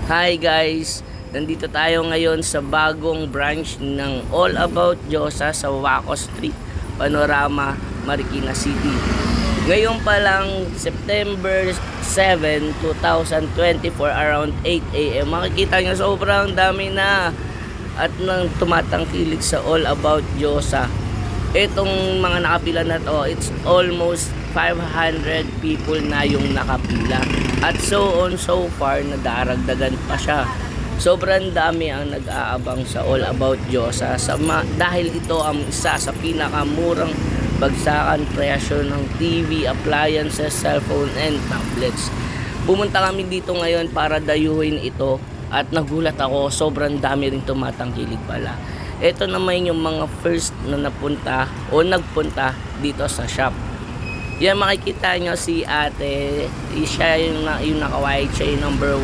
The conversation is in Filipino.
Hi guys! Nandito tayo ngayon sa bagong branch ng All About Diyosa sa Waco Street, Panorama, Marikina City. Ngayon pa lang, September 7, 2024, around 8 AM. Makikita nyo sobrang dami na at nang tumatangkilik sa All About Diyosa. Itong mga nakapila na to, it's almost 500 people na yung nakapila. At so on so far, nadaragdagan pa siya. Sobrang dami ang nag-aabang sa All About Diyosa dahil ito ang isa sa pinakamurang bagsakan presyo ng TV, appliances, cellphone, and tablets. Pumunta kami dito ngayon para dayuhin ito at nagulat ako, sobrang dami rin tumatangkilig pala. Ito naman yung mga first na napunta o nagpunta dito sa shop. Yan, makikita nyo si ate, siya yung naka-white, siya yung number 1.